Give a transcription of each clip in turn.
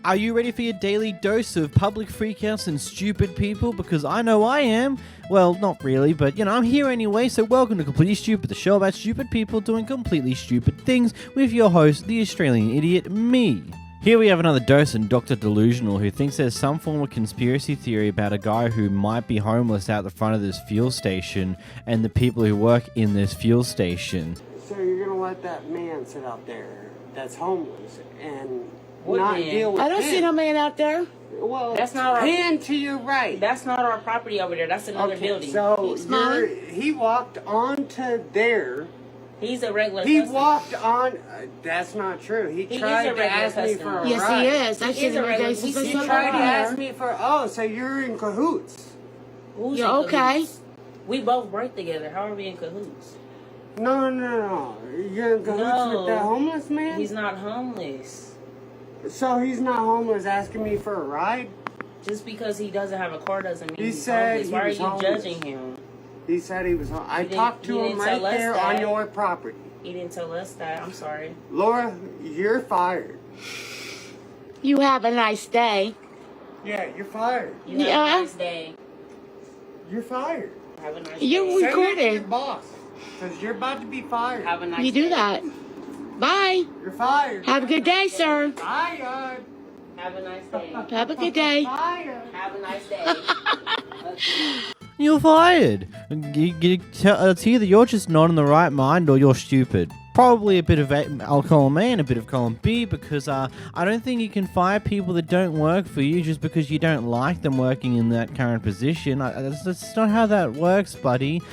Are you ready for your daily dose of public freakouts and stupid people? Because I know I am. Well, not really, but I'm here anyway, so welcome to Completely Stupid, the show about stupid people doing completely stupid things with your host, the Australian idiot, me. Here we have another dose in Dr. Delusional, who thinks there's some form of conspiracy theory about a guy who might be homeless out the front of this fuel station and the people who work in this fuel station. So you're going to let that man sit out there that's homeless and What not man? deal with I don't him? see no man out there. Well, That's not our- pan to your right. That's not our property over there. That's another Okay, building. so It's mine. he walked onto there. He's a regular He customer. walked on. That's not true. He He tried is a to regular ask me for customer. a Yes, ride. he is. I He see is a him every day regular- since we I see He saw him tried him to around. ask me for. Oh, so you're in cahoots? Who's You're in okay. cahoots? We both work together. How are we in cahoots? No. You're in cahoots No. with that homeless man. He's not homeless. So he's not homeless, asking me for a ride. Just because he doesn't have a car doesn't mean He he's said homeless. he Why are was you homeless. judging him? He said he was. I didn't- talked he to him didn't right tell us there on that. your property. He didn't tell us that. I'm sorry. Laura, you're fired. You have a nice day. Yeah, you're fired. You have Yeah. a nice day. You're fired. Have a nice You day. Say that to recorded. your boss, because you're about to be fired. Have a nice You day. do that. Bye. You're fired. Have a good day, sir. Fired. Have a nice day. Have a good day. Fired. Have a nice day. Okay. You're fired. It's either you're just not in the right mind or you're stupid. Probably a bit of I'll column A and a bit of column B, because I don't think you can fire people that don't work for you just because you don't like them working in that current position. That's not how that works, buddy.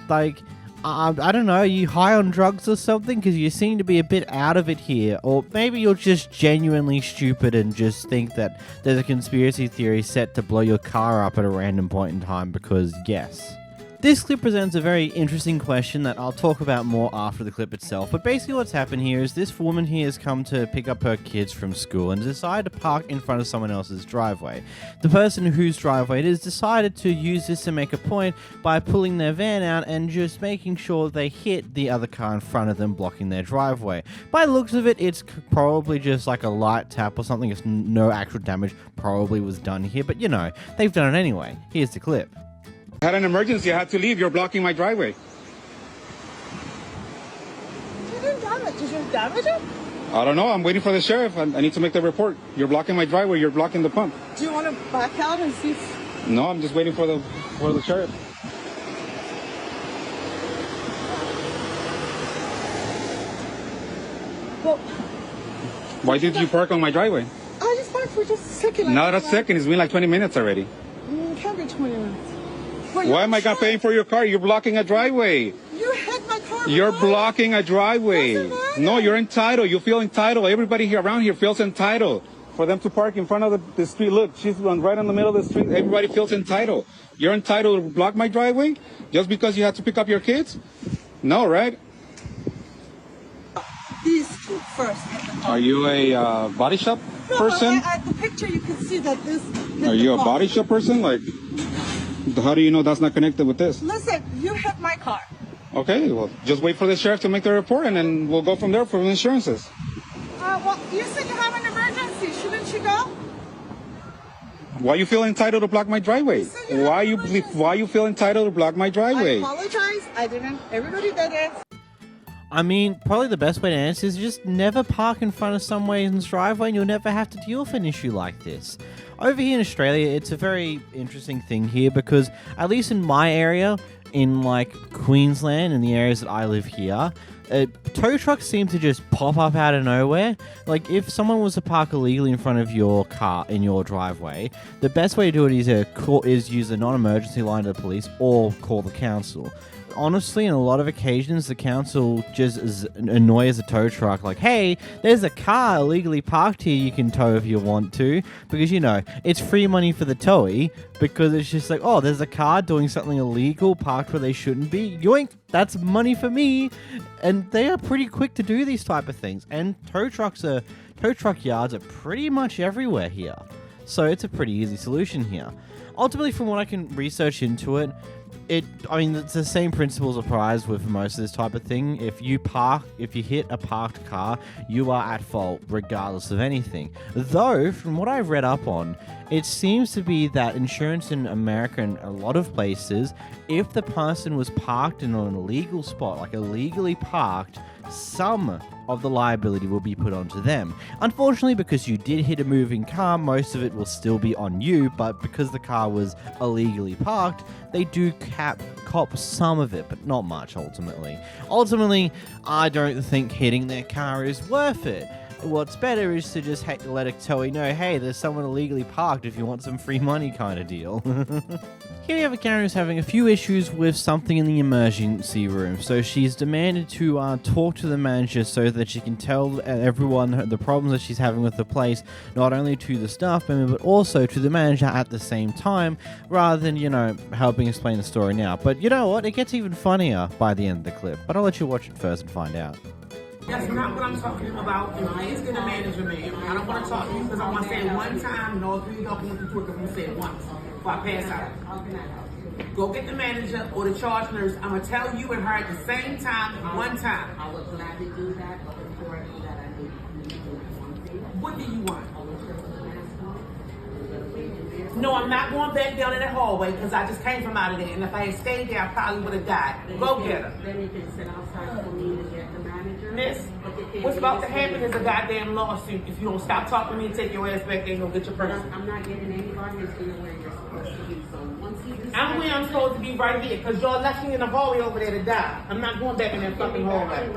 Like, I don't know, are you high on drugs or something? Because you seem to be a bit out of it here. Or maybe you're just genuinely stupid and just think that there's a conspiracy theory set to blow your car up at a random point in time because yes. This clip presents a very interesting question that I'll talk about more after the clip itself, but basically what's happened here is this woman here has come to pick up her kids from school and decided to park in front of someone else's driveway. The person whose driveway it is decided to use this to make a point by pulling their van out and just making sure they hit the other car in front of them, blocking their driveway. By the looks of it, it's probably just like a light tap or something. It's no actual damage probably was done here, but they've done it anyway. Here's the clip. I had an emergency. I had to leave. You're blocking my driveway. You didn't damage. Did you damage it? I don't know. I'm waiting for the sheriff. I need to make the report. You're blocking my driveway. You're blocking the pump. Do you want to back out and see if... No, I'm just waiting for the sheriff. Well, Why did you park on my driveway? I just parked for just a second. Not a second. It's been like 20 minutes already. It can't be 20 minutes. Well, Why am I not paying for your car? You're blocking a driveway. You hit my car. You're blocking a driveway. Doesn't matter. No, you're entitled. You feel entitled. Everybody here around here feels entitled for them to park in front of the street. Look, she's right in the middle of the street. Everybody feels entitled. You're entitled to block my driveway just because you have to pick up your kids? No, right? These two first. Are you a body shop person? At the picture, you can see that this. Are you a body shop person? Like, how do you know that's not connected with this? Listen, you hit my car. Okay, well, just wait for the sheriff to make the report, and then we'll go from there for insurances. Well, you said you have an emergency. Shouldn't you go? Why you feel entitled to block my driveway? said you have Why an you emergency. why you feel entitled to block my I driveway? apologize. I didn't. Everybody did it. I mean, probably the best way to answer is just never park in front of someone's driveway and you'll never have to deal with an issue like this. Over here in Australia, it's a very interesting thing here because, at least in my area, in like Queensland and the areas that I live here, tow trucks seem to just pop up out of nowhere. Like, if someone was to park illegally in front of your car in your driveway, the best way to do it is use a non-emergency line to the police or call the council. Honestly, on a lot of occasions, the council just annoys a tow truck like, hey, there's a car illegally parked here you can tow if you want to, because, it's free money for the towee, because it's just like, oh, there's a car doing something illegal parked where they shouldn't be. Yoink, that's money for me. And they are pretty quick to do these type of things. And tow truck yards are pretty much everywhere here. So it's a pretty easy solution here. Ultimately, from what I can research into it, it's the same principles applies with most of this type of thing. If you hit a parked car, you are at fault regardless of anything. Though, from what I've read up on, it seems to be that insurance in America and a lot of places, if the person was parked in an illegal spot, like illegally parked, some of the liability will be put onto them. Unfortunately, because you did hit a moving car, most of it will still be on you, but because the car was illegally parked, they do cop some of it, but not much ultimately. Ultimately, I don't think hitting their car is worth it. What's better is to just let a towie know, hey, there's someone illegally parked if you want some free money kind of deal. Here we have a Karen who's having a few issues with something in the emergency room, so she's demanded to talk to the manager so that she can tell everyone the problems that she's having with the place, not only to the staff member but also to the manager at the same time, rather than, helping explain the story now. But you know what? It gets even funnier by the end of the clip, but I'll let you watch it first and find out. That's not what I'm talking about. Please get a manager, ma'am. I don't want to talk to you because I want to say it one time and all 3 of y'all can look into it because I'm going to say it once before I pass out. Go get the manager or the charge nurse. I'm going to tell you and her at the same time, one time. I would gladly do that, but before I do that, I need to do one thing. What do you want? I want you to mask on. No, I'm not going back down in that hallway because I just came from out of there. And if I had stayed there, I probably would have died. Go get her. Then you can sit outside for me to get the manager. Miss, what's about to happen is a goddamn lawsuit. If you don't stop talking to me and take your ass back there and go get your But purse. I'm not getting anybody who's going to where you're supposed to be. So once you decide... I'm where I'm supposed to be right here because y'all left me in the hallway over there to die. I'm not going back in that fucking hallway.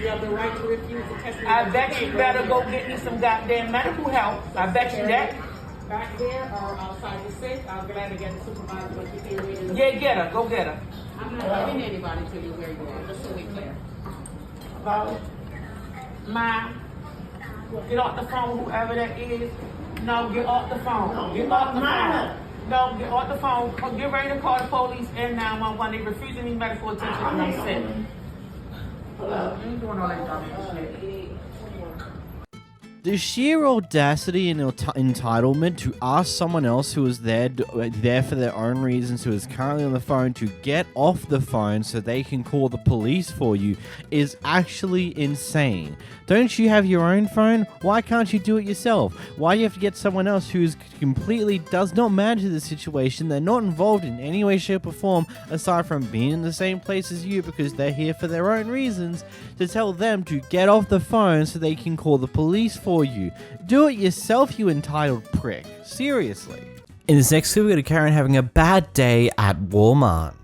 You have the right to refuse to test me. I bet you better go get me some goddamn medical help. I bet you that. Back there or outside the safe, I'll gladly get the supervisor, but you can't wait in the... Yeah, get her. Go get her. I'm not giving anybody to you where you are, just so we're clear. Ma, get off the phone, whoever that is. No, get off the phone. Get off the phone. No, get off the phone. Get ready to call the police and 911. They refusing me medical attention and I'm sick. I ain't doing all that dumb shit. The sheer audacity and entitlement to ask someone else who is there for their own reasons, who is currently on the phone, to get off the phone so they can call the police for you is actually insane. Don't you have your own phone? Why can't you do it yourself? Why do you have to get someone else who's completely does not manage the situation? They're not involved in any way, shape, or form aside from being in the same place as you because they're here for their own reasons, to tell them to get off the phone so they can call the police for you. Do it yourself, you entitled prick. Seriously. In this next clip, we got a Karen having a bad day at Walmart.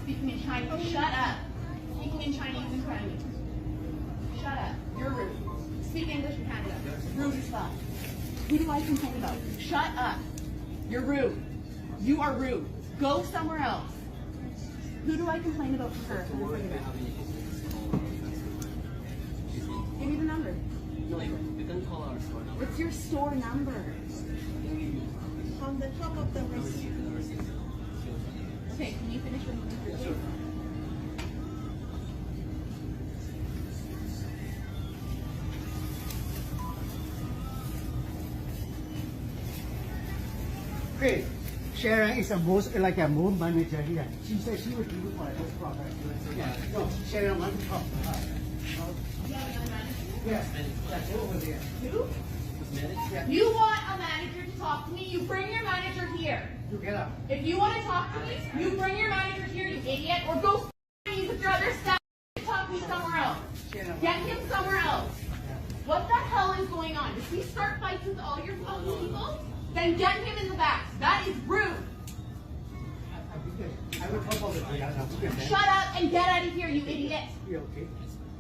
Speaking in Chinese. Shut up. Speaking in Chinese in front of me. Shut up. You're rude. Speak English in Canada. Rude as fuck. Who do I complain about? Shut up. You're rude. You are rude. Go somewhere else. Who do I complain about for her? Give me the number. No, you can call our store number. What's your store number? On the top of the receipt. Okay, can you finish your number? Okay, Sharon is a like a moon manager here. She said she would do it for this product. Yeah. No, Sharon wants to talk to her. Yes, that's over there. Who? You want a manager to talk to me? You bring your manager here. You get up. If you want to talk to me, you bring your manager here, you idiot, or go f***ing with your other staff and talk to me somewhere else. Get him somewhere else. What the hell is going on? Does he start fights with all your fucking people? Then get him in the back. That is rude. I will talk about it. Shut up and get out of here, you idiot. You okay?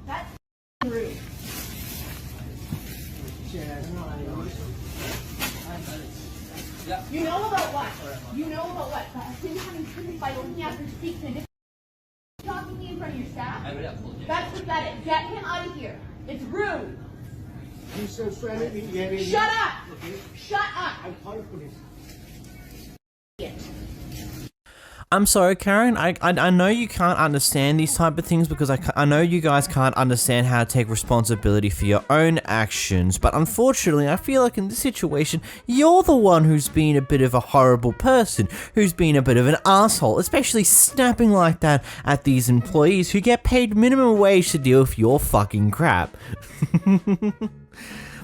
That's rude. You know about what? You know about what? Him having prison by looking after speaks and talking to me in front of your staff? That's pathetic. Get him out of here. It's rude. You so friendly. Shut up. Shut up. I'll call the police. I'm sorry, Karen. I know you can't understand these type of things because I know you guys can't understand how to take responsibility for your own actions, but unfortunately, I feel like in this situation, you're the one who's been a bit of a horrible person, who's been a bit of an asshole, especially snapping like that at these employees who get paid minimum wage to deal with your fucking crap.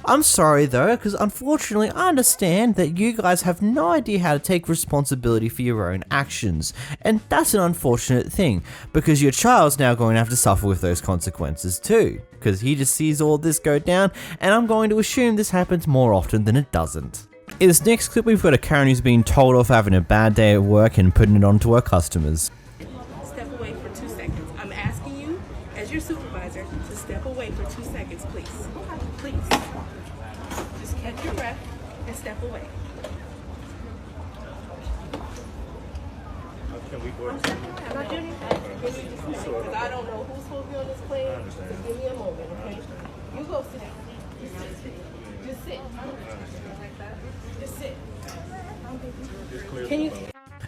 I'm sorry though, because unfortunately I understand that you guys have no idea how to take responsibility for your own actions, and that's an unfortunate thing, because your child's now going to have to suffer with those consequences too, because he just sees all this go down, and I'm going to assume this happens more often than it doesn't. In this next clip we've got a Karen who's been told off having a bad day at work and putting it on to her customers. Step away for 2 seconds. I'm asking you, as your supervisor, to step away for 2 seconds, please. Please. Just catch your breath and step away. Can we work? I'm not doing anything. Give me just a minute, because I don't know who's supposed to be on this plane. So give me a moment, okay? You go sit down. Just sit. Just sit. Just sit. Can you...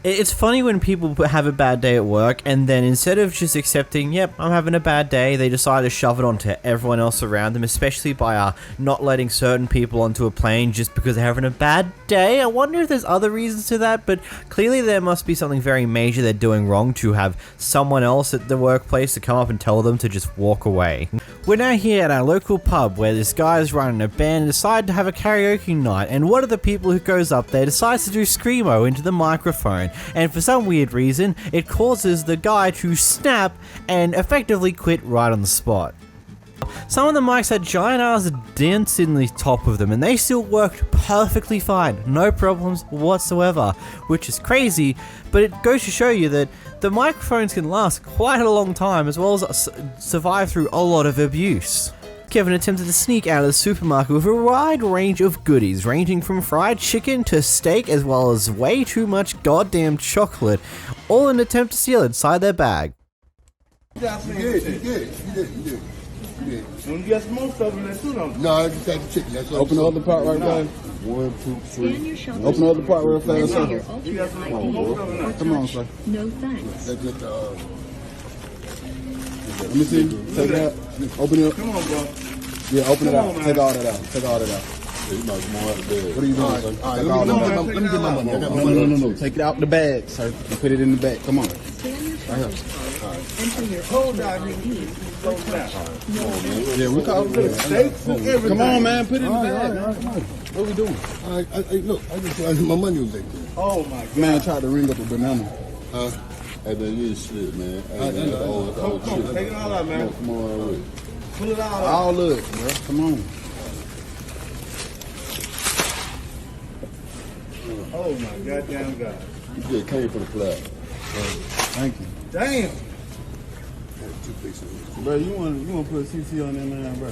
It's funny when people have a bad day at work and then instead of just accepting, yep, I'm having a bad day, they decide to shove it onto everyone else around them, especially by not letting certain people onto a plane just because they're having a bad day. I wonder if there's other reasons to that, but clearly there must be something very major they're doing wrong to have someone else at the workplace to come up and tell them to just walk away. We're now here at our local pub where this guy is running a band and decided to have a karaoke night, and one of the people who goes up there decides to do Screamo into the microphone, and for some weird reason, it causes the guy to snap and effectively quit right on the spot. Some of the mics had giant ass dents in the top of them and they still worked perfectly fine, no problems whatsoever, which is crazy, but it goes to show you that the microphones can last quite a long time as well as survive through a lot of abuse. Kevin attempted to sneak out of the supermarket with a wide range of goodies, ranging from fried chicken to steak as well as way too much goddamn chocolate, all in an attempt to steal inside their bag. You did. When you got some more stuff in there too, don't you? No, I just got the chicken. That's open the other part right there. 1, 2, 3. Open the other part real fast. You got some more stuff in there. Come on, sir. No thanks. That's just, let me see. Take it out. Open it up. Come on, bro. Yeah, open it out. Take all that out. Take all that out. Yeah, you might more out of the bag. What are you doing, sir? Let me get my money. No. Take it out the bag, sir. And put it in the bag. Come on. Right here. Enter your hold down. Yeah, we call it steaks and everything. Come on, man. Put it in the bag. What are we doing? Look, I just tried my money was there. Oh, my God. Man, I tried to ring up a banana. Hey, man, you shit, man. Come on, take it all out, man. Come on, pull it all out. All of it, bro. Come on. Oh, my goddamn God. You just came for the flag. Thank you. Damn. Bro, you want to put a CC on that man, bro?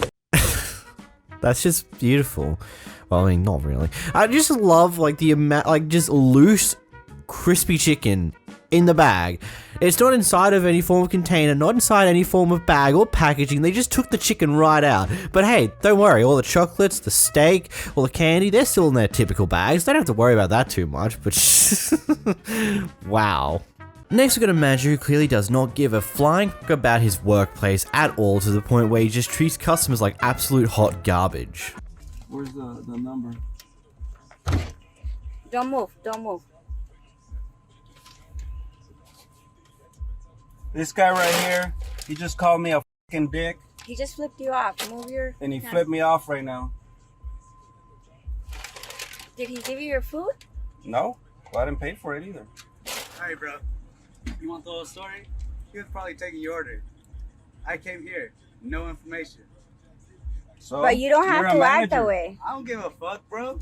That's just beautiful. Well, I mean, not really. I just love like the amount, like just loose, crispy chicken in the bag. It's not inside of any form of container, not inside any form of bag or packaging. They just took the chicken right out. But hey, don't worry, all the chocolates, the steak, all the candy, they're still in their typical bags. They don't have to worry about that too much, but wow. Next we've got a manager who clearly does not give a flying fuck about his workplace at all, to the point where he just treats customers like absolute hot garbage. Where's the number? Don't move, don't move. This guy right here, he just called me a fucking dick. He just flipped you off. Move your... And he flipped me off right now. Did he give you your food? No, well, I didn't pay for it either. Alright, bro. You want the whole story? He was probably taking your order. I came here, no information. So, but you don't have to act that way. I don't give a fuck, bro.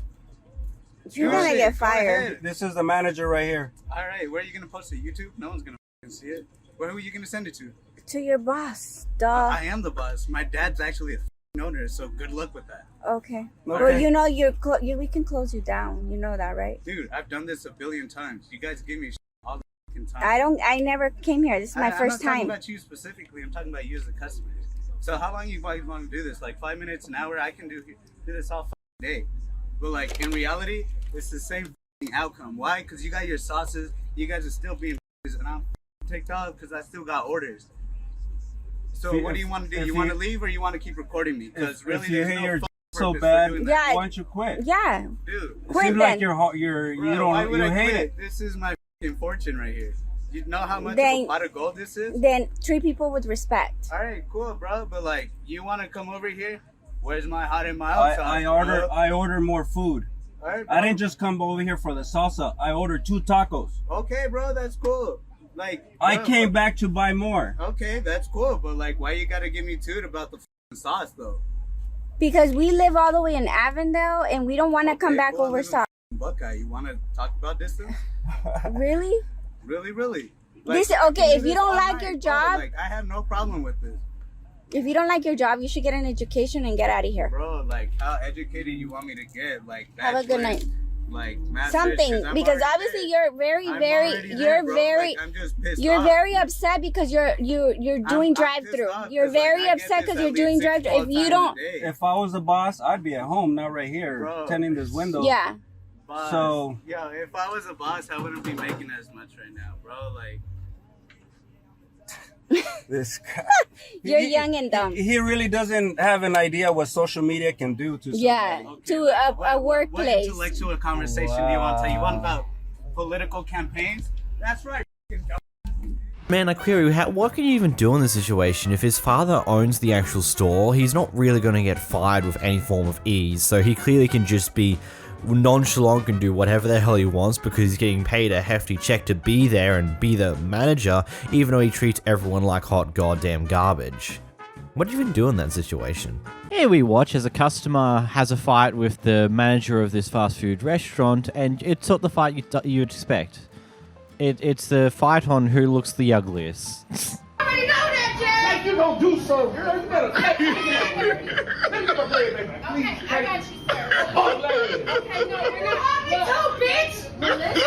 You're gonna get fired. This is the manager right here. Alright, where are you gonna post it? YouTube? No one's gonna see it. Who are you gonna send it to? To your boss, duh. I am the boss. My dad's actually a owner, so good luck with that. Okay. Well, you know we can close you down. You know that, right? Dude, I've done this a billion times. You guys give me all the time. I never came here. This is my first time. I'm not talking about you specifically. I'm talking about you as a customer. So how long you guys want to do this? Like 5 minutes, an hour? I can do this all day. But like in reality, it's the same outcome. Why? Because you got your sauces. You guys are still being and I'm ticked off because I still got orders. So See, what do you want to do? You want to leave or you want to keep recording me? Because really, if you there's hate no your so bad, Yeah. why don't you quit? Yeah. Dude, It seems like you Bro, why don't would you I hate quit? it. This is my f***ing fortune right here. You know how much Then- of a pot of gold this is? Then treat people with respect. All right, cool, bro. But like, you want to come over here? Where's my hot and mild sauce? I order more food. All right, I didn't just come over here for the salsa. I ordered 2 tacos. Okay, bro, that's cool. Like, I bro, came back to buy more. Okay, that's cool. But like, why you gotta give me toot about the f***ing sauce though? Because we live all the way in Avondale and we don't want to come back well, I over live in south. Buckeye, you want to talk about distance? Really? Really? This okay, if you don't like your job, like I have no problem with this, if you don't like your job, you should get an education and get out of here. bro. Like, how educated you want me to get? Like, Have a good night. Like, master's, Something, I'm because already obviously there. you're very, I'm very, already you're there, bro. very, Like, I'm just pissed you're off. very upset because you're doing I'm drive-through. pissed off You're 'cause, like, very I get upset this because at you're doing least 6 drive-through. If you times don't, a day. If I was the boss, I'd be at home, not right here, Bro. tending this window. yeah. Boss. So- yeah, if I was a boss, I wouldn't be making as much right now, bro. Like, This guy. You're young and dumb. He really doesn't have an idea what social media can do to somebody. Yeah, to a what workplace. intellectual conversation do you want to tell? You want about political campaigns? That's right. Man, I query, what can you even do in this situation? If his father owns the actual store, he's not really going to get fired with any form of ease, so he clearly can just be nonchalant and do whatever the hell he wants because he's getting paid a hefty check to be there and be the manager, even though he treats everyone like hot goddamn garbage. What do you even do in that situation? Here we watch as a customer has a fight with the manager of this fast food restaurant, and it's not the fight you'd expect. It's the fight on who looks the ugliest. I already know that, Jerry. Like you gonna do so, girl. You better take it. Let me get my bread, baby. Okay, I got you, sir. Oh, lady. Okay, no, you're not. Me too, bitch. Melissa.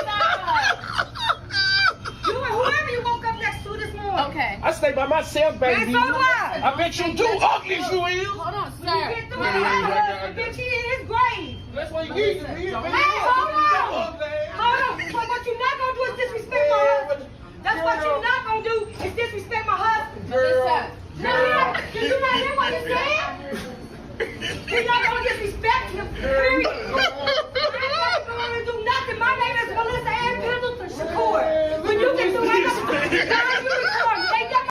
You and whoever you woke up next to this morning. Okay. I stay by myself, baby. And so do I. I bet you do. Ugly as you is. Hold on, sir. You get through the bitch, he in his grave. That's why you need to be. Hey, hold on. Hold on. But what you're not gonna do is disrespect my husband. That's what you're not gonna do is disrespect my husband. Melissa. No, did you not hear what he said? You're not gonna disrespect him. Period. I'm not gonna do nothing. My name is Melissa Ann Pendleton Shakur. When you get to wake up, God, you record. Make that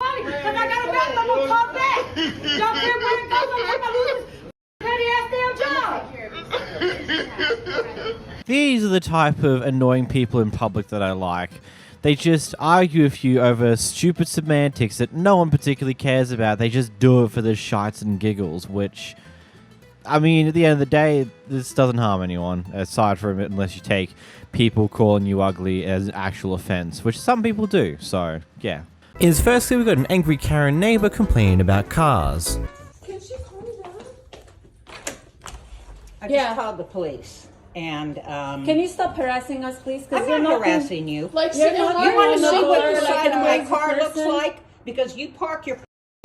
money, because I got a back. I'm gonna call back. Don't care where it goes. I'm gonna lose this petty ass damn job. These are the type of annoying people in public that I like. They just argue with you over stupid semantics that no one particularly cares about. They just do it for the shites and giggles, which, I mean, at the end of the day, this doesn't harm anyone, aside from it, unless you take people calling you ugly as an actual offense, which some people do, so, yeah. Firstly, we've got an angry Karen neighbor complaining about cars. Can she calm down? I just called the police. And can you stop harassing us, please? I'm not harassing you. Like, you want to see what the like side a of my crazy car looks person? like? Because you park your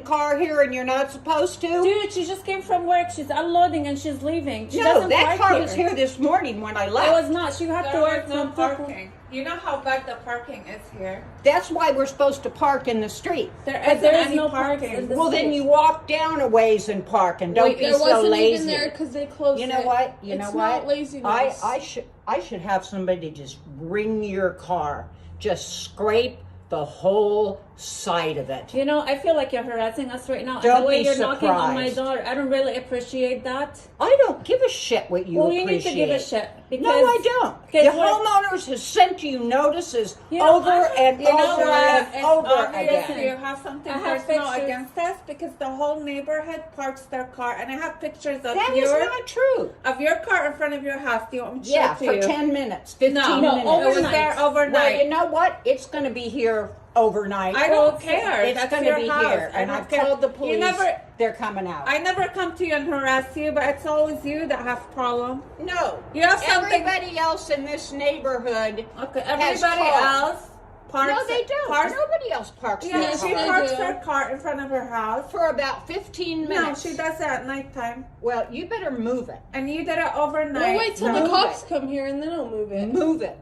car here and you're not supposed to. Dude, she just came from work. She's unloading and she's leaving. She No, doesn't that park car here. was here this morning when I It left. was not. She had to There work was no from people. parking. You know how bad the parking is here. That's why we're supposed to park in the street. There But is there is no parking. parking. Well, then you walk down a ways and park, and don't be so lazy. because they closed You know it. what? You know It's what? not laziness. I should have somebody just ring your car, just scrape the whole side of it. You know, I feel like you're harassing us right now. Don't and the way be you're knocking on my surprised. door, I don't really appreciate that. I don't give a shit what you Well, appreciate. you need to give a shit. Because, No, I don't. The homeowners has sent you notices over and over and over again. You have something I have personal pictures. against us because the whole neighborhood parks their car, and I have pictures of That is not true. Of your car in front of your house. Do you want me to show Yeah, it to for you? 10 minutes, 15 No, minutes. it was there overnight. Well, you know what? It's going to be here overnight. I don't care. It's That's going your to be house. here. I And don't I've care. called the You police. never- They're coming out. I never come to you and harass you, but it's always you that have problem. No. You have something. Everybody else in this neighborhood Okay, has everybody cars. else parks. No, they don't. Parks, Nobody else parks yeah, their she car. parks her car in front of her house. For about 15 minutes. No, she does it at nighttime. Well, you better move it. And you did it overnight. We'll wait till the Move cops it. come here and then I'll move it. Move it.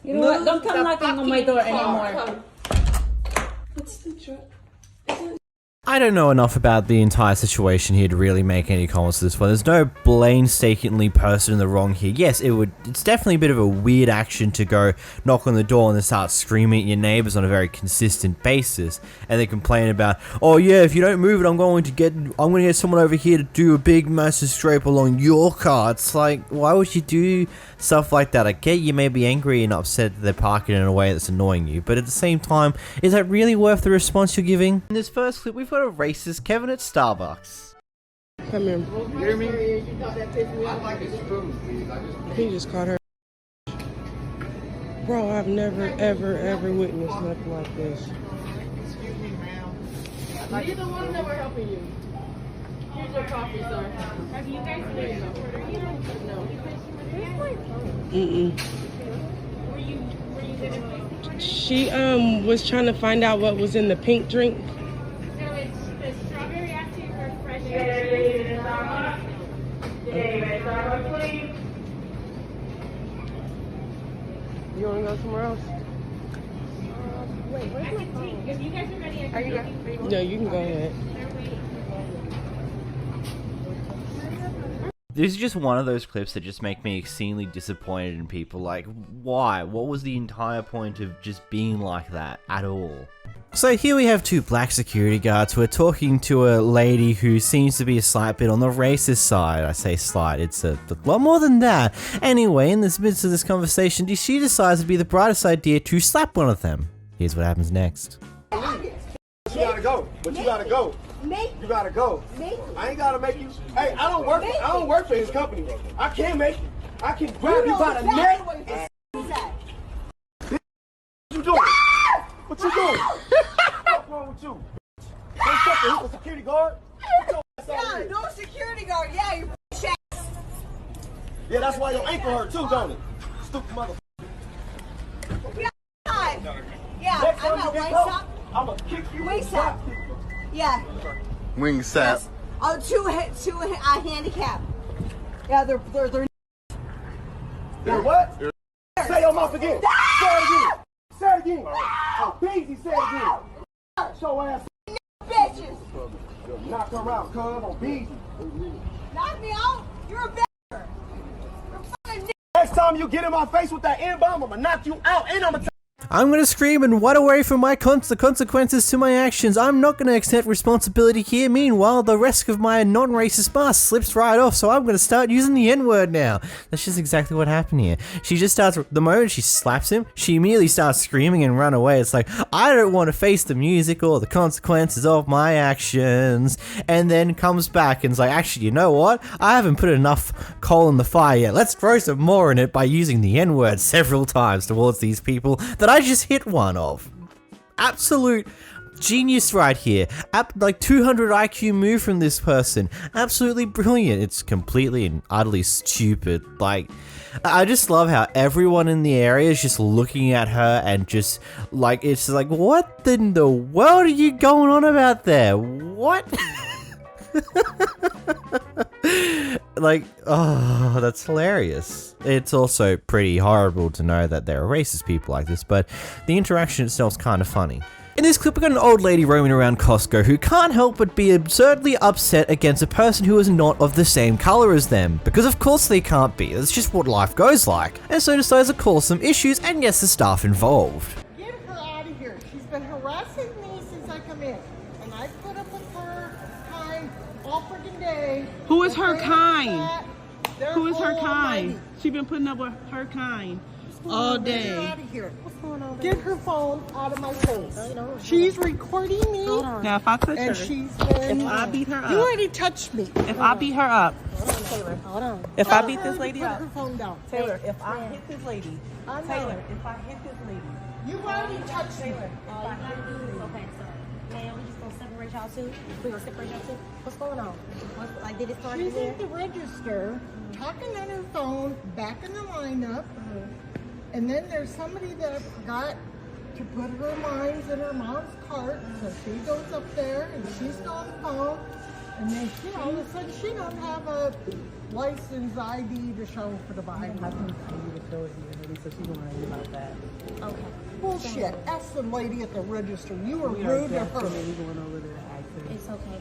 You know what? Don't come knocking on my door anymore. What's the joke? I don't know enough about the entire situation here to really make any comments to this one. There's no blainstakingly person in the wrong here. Yes, it's definitely a bit of a weird action to go knock on the door and then start screaming at your neighbors on a very consistent basis, and they complain about, oh yeah, if you don't move it, I'm going to get someone over here to do a big massive scrape along your car. It's like, why would you do stuff like that? I get you may be angry and upset that they're parking in a way that's annoying you, but at the same time, is that really worth the response you're giving? In this first clip, we've got a racist Kevin at Starbucks. Come here. You hear me? He just caught her. Bro, I've never, ever witnessed nothing like this. Excuse me, ma'am. Neither one of them are helping you. Here's your coffee, sir. Have you guys been? No. Were you gonna? She was trying to find out what was in the pink drink. So it's the strawberry active or fresh. You want to go somewhere else? Wait, where's my phone? If you guys are ready, are you ready? No, you can go ahead. This is just one of those clips that just make me exceedingly disappointed in people. Like, why? What was the entire point of just being like that at all? So here we have two black security guards who are talking to a lady who seems to be a slight bit on the racist side. I say slight, it's a lot more than that. Anyway, in the midst of this conversation, she decides to be the brightest idea to slap one of them. Here's what happens next. You gotta go, but you gotta go. You gotta go. I ain't gotta make you. Hey, I don't work for his company. I can't make you. I can grab you by the neck. What you doing? What you doing? What's wrong with you? He's a security guard. Yeah, no security guard. Yeah, you ass. Yeah, that's why your ankle hurt too, don't it? Stupid mother. Yeah, yeah. Next time I'm you at get Wingstop. caught, I'ma kick you. Wingstop. Yeah. Wingstop. Oh, two handicap. Yeah, they're. You're what? Say your mouth again. Say it again. Say it again. Oh, Beezy, say it again. Show ass. Bitches. Knock her out, cuz, on Beezy. Knock me out. You're a bitch. Next time you get in my face with that N-bomb, I'ma knock you out and I'ma I'm gonna scream and run away from the consequences to my actions. I'm not gonna accept responsibility here. Meanwhile, the rest of my non-racist mask slips right off, so I'm gonna start using the N-word now. That's just exactly what happened here. She just starts, the moment she slaps him, she immediately starts screaming and run away. It's like, I don't want to face the music or the consequences of my actions. And then comes back and is like, actually, you know what? I haven't put enough coal in the fire yet. Let's throw some more in it by using the N-word several times towards these people that I just hit one of. Absolute genius right here. Like 200 IQ move from this person. Absolutely brilliant. It's completely and utterly stupid. Like, I just love how everyone in the area is just looking at her and just like, it's like, what in the world are you going on about there? What? Like, oh, that's hilarious. It's also pretty horrible to know that there are racist people like this, but the interaction itself is kind of funny. In this clip, we got an old lady roaming around Costco who can't help but be absurdly upset against a person who is not of the same color as them, because of course they can't be. That's just what life goes like. And so decides to cause some issues and gets the staff involved. Get her out of here. She's been harassing me since I come in. And I put up with her kind all freaking day. Who is her kind? Who is her kind? She been putting up with her kind all Get day. her out of here. What's going on? Get her phone out of my face. She's recording me. Now, if I touch her, And she's been. if I beat her You up, already touched me. if I beat her up, Taylor, hold on. if I beat this lady Put up, her phone down. Taylor, if I hit this lady, I know. Taylor, if I hit this lady, You've already touched me. Okay, so now we just gonna separate y'all two? We gonna separate y'all two? What's going on? Like, did it start She's there? at the register, talking on her phone, back in the lineup, and then there's somebody that forgot to put her lines in her mom's cart, so she goes up there and she's on the phone, And then, all of a sudden, she don't have a license ID to show for the Bible. I need to show it to you, so she don't worry about that. Okay. Bullshit. Ask the lady at the register. You were We rude to are her. definitely going over there to ask her. It's okay,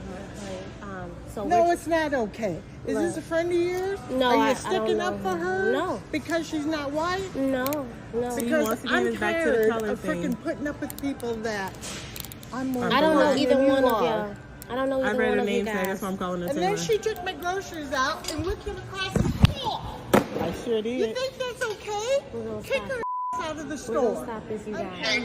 honey. So No, it's not okay. Is this a friend of yours? No, Are you I sticking don't up for her? No. Because she's not white? No. Because I'm tired of freaking putting up with people that I'm more I don't know black either than you one of are. y'all. I don't know either one of you guys. I'm calling her And then she took my groceries out and whipped them across the floor. I sure did. You think that's okay? Kick her ass out of the store. We're gonna stop this, you guys.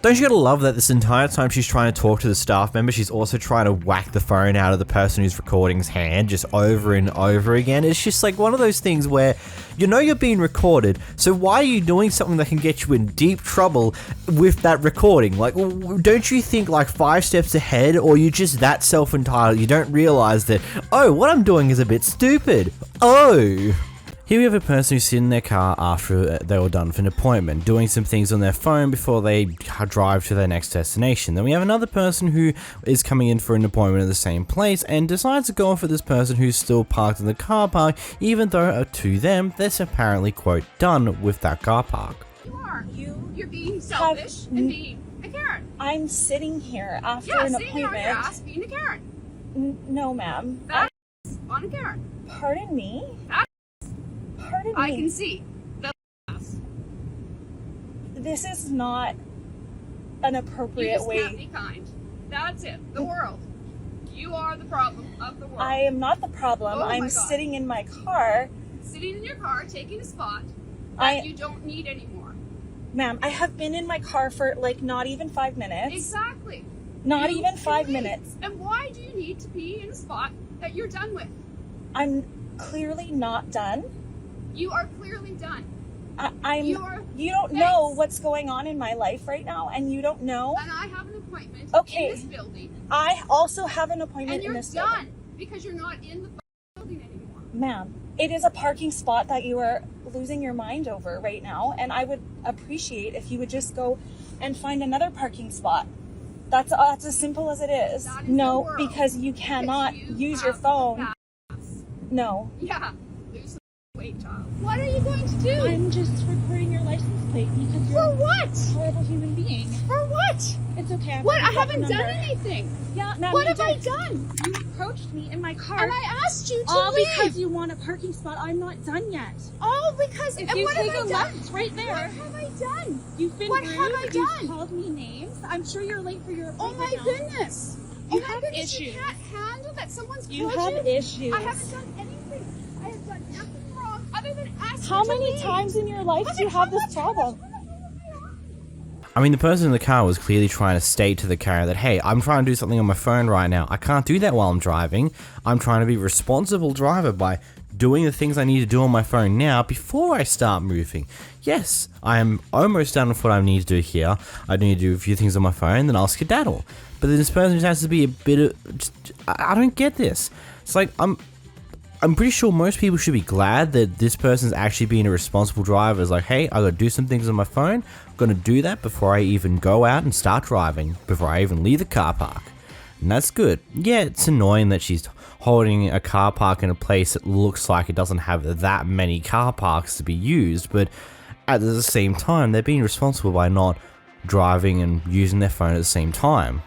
Don't you gotta love that this entire time she's trying to talk to the staff member, she's also trying to whack the phone out of the person who's recording's hand just over and over again? It's just like one of those things where you know you're being recorded, so why are you doing something that can get you in deep trouble with that recording? Like, don't you think like 5 steps ahead, or you're just that self-entitled you don't realize that, oh, what I'm doing is a bit stupid? Oh! Here we have a person who's sitting in their car after they were done for an appointment, doing some things on their phone before they drive to their next destination. Then we have another person who is coming in for an appointment at the same place and decides to go for this person who's still parked in the car park, even though to them, they're apparently, quote, done with that car park. You are. You're being selfish and being a Karen. I'm sitting here after Yeah, an sitting here on appointment. your ass being a Karen. No, ma'am. That's on a Karen. Pardon me? Pardon I me. can see. That's This is not an You appropriate just way. can't be kind. That's it. The world. You are the problem of the world. I am not the problem. Oh my I'm God. sitting in my car. Sitting in your car, taking a spot I- that you don't need anymore. Ma'am, I have been in my car for like not even 5 minutes. Exactly. Not You even can 5 leave. minutes. And why do you need to be in a spot that you're done with? I'm clearly not done. You are clearly done. You don't know what's going on in my life right now, and you don't know. And I have an appointment Okay. in this building. I also have an appointment And you're in this done building. because you're not in the building anymore. Ma'am, it is a parking spot that you are losing your mind over right now, and I would appreciate if you would just go and find another parking spot. That's as simple as it is. That is No, the world. because you cannot You use your have phone. to No. Yeah. Lose some weight, child. What are you going to do? I'm just recording your license plate because you're For what? a horrible human being. For what? It's okay. I've What? got I your haven't done number. anything. Yeah, ma'am, What you have I did. done? You approached me in my car. And I asked you to all leave. because you want a parking spot. I'm not done yet. Oh, because If and you what take have a I done? left right there. What have I done? You've been What rude. have I You've done? called me names. I'm sure you're late for your Oh appointment my now. goodness. You Oh my have goodness, issues. You can't handle that someone's You called have you? issues. I haven't done anything. I have done nothing wrong other than asking How you to many leave. times in your life do you have this problem? I mean, the person in the car was clearly trying to state to the carrier that, hey, I'm trying to do something on my phone right now. I can't do that while I'm driving. I'm trying to be a responsible driver by doing the things I need to do on my phone now before I start moving. Yes, I am almost done with what I need to do here. I need to do a few things on my phone, then I'll skedaddle. But then this person just has to be a bit of... I don't get this. It's like, I'm pretty sure most people should be glad that this person's actually being a responsible driver. It's like, hey, I gotta do some things on my phone. I'm gonna do that before I even go out and start driving, before I even leave the car park. And that's good. Yeah, it's annoying that she's holding a car park in a place that looks like it doesn't have that many car parks to be used, but at the same time, they're being responsible by not driving and using their phone at the same time.